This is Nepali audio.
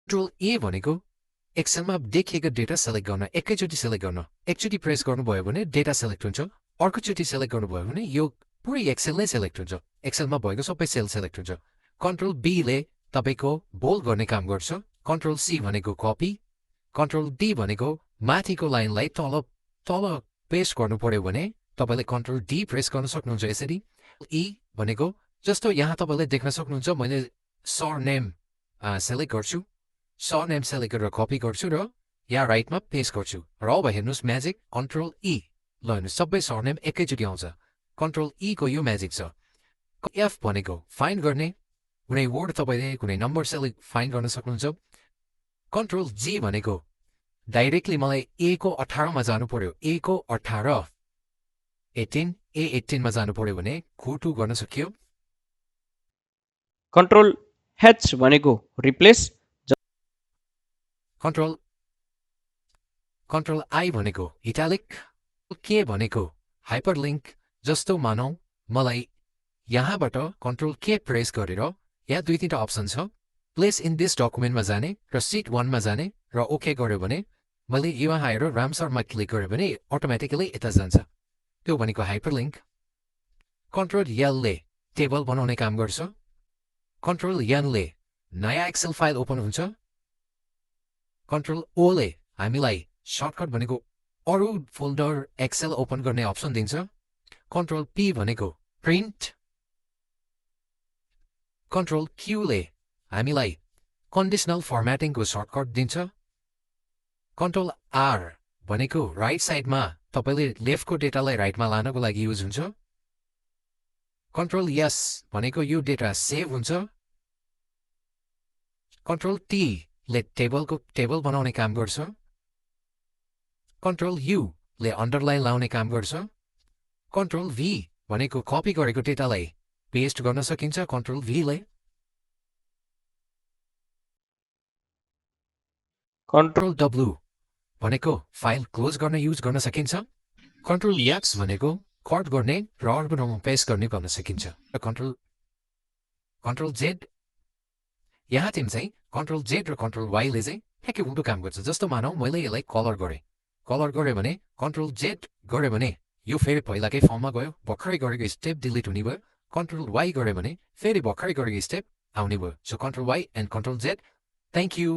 Ctrl+A भनेको एक्सेलमा देखिएको डेटा सेलेक्ट गर्न एकैचोटि सेलेक्ट गर्न एकचोटि प्रेस गर्नुभयो भने डेटा सेलेक्ट हुन्छ अर्कोचोटि सेलेक्ट गर्नुभयो भने यो पुरै एक्सेल नै सेलेक्ट हुन्छ एक्सेलमा भएको सबै सेल सेलेक्ट हुन्छ Ctrl+B ले तपाईको बोल्ड गर्ने काम गर्छ Ctrl+C भनेको कपी Ctrl+D भनेको माथिको लाइनलाई तल पेस्ट गर्नु पर्यो भने तपाईले Ctrl+D प्रेस गर्न सक्नुहुन्छ यसरी E भनेको जस्तो यहाँ तपाईले देख्न सक्नुहुन्छ मैले सरनेम सेलेक्ट गर्छु सरनेम सेलेक्ट गरेर कपी गर्छु र यहाँ राइटमा पेस्ट गर्छु र अब हेर्नुस् म्याजिक Ctrl+E ल हेर्नुस् सबै सरनेम एकैचोटि आउँछ Ctrl+E को यो म्याजिक छ F भनेको फाइन्ड गर्ने कुनै वर्ड तपाईले कुनै नम्बर सेलेक्ट फाइन्ड गर्न सक्नुहुन्छ Ctrl+Z भनेको डाइरेक्टली मलाई A को 18 मा जानु पर्यो A को 18 18 A18 मा जानु पर्यो भने Ctrl गर्न सकियो Ctrl+H भनेको रिप्लेस Ctrl+I भनेको इटालिक K भनेको हाइपरलिंक जस्तो मानौ मलाई यहाँबाट Ctrl+K प्रेस गरेर यहाँ दुई तीनटा अप्सन छ प्लेस इन दिस डकुमेन्टमा जाने र सिट 1 मा जाने र ओके गर्यो भने मैले यहाँ आएर रामसरमा क्लिक गर्यो भने अटोमेटिकली यता जान्छ त्यो भनेको हाइपरलिंक Ctrl+L ले टेबल बनाउने काम गर्छ Ctrl+N ले नयाँ एक्सेल फाइल ओपन हुन्छ Ctrl+O ले हामीलाई सर्टकट भनेको अरु फोल्डर एक्सेल ओपन गर्ने अप्सन दिन्छ Ctrl+P भनेको प्रिन्ट Ctrl+Q ले हामीलाई कन्डिसनल फर्म्याटिङ को सर्टकट दिन्छ Ctrl+R भनेको राइट साइडमा तपाईले लेफ्टको डेटालाई राइटमा लानको लागि युज हुन्छ Ctrl+S भनेको यो डेटा सेभ हुन्छ Ctrl+T ले टेबल बनाउने काम गर्छ Ctrl+U ले अन्डरलाइन लाउने काम गर्छ Ctrl+V भनेको कपी गरेको डेटालाई पेस्ट गर्न सकिन्छ Ctrl+V ले Ctrl+W भनेको फाइल क्लोज गर्न युज गर्न सकिन्छ Ctrl+X भनेको कट गर्ने र अर्को ठाउँमा पेस्ट गर्ने गर्न सकिन्छ Ctrl+Z यहाँ तिमी चाहिँ Ctrl+Z र Ctrl+Y ले चाहिँ ठ्याक्कै उल्टो काम गर्छ जस्तो मानौ मैले यसलाई कलर गरे भने Ctrl+Z गरे भने यो फेरि पहिलाकै फर्ममा गयो भर्खरै गरेको स्टेप डिलिट हुने भयो Ctrl+Y गरे भने फेरि भर्खरै गरेको स्टेप आउने भयो so Ctrl+Y and Ctrl+Z thank you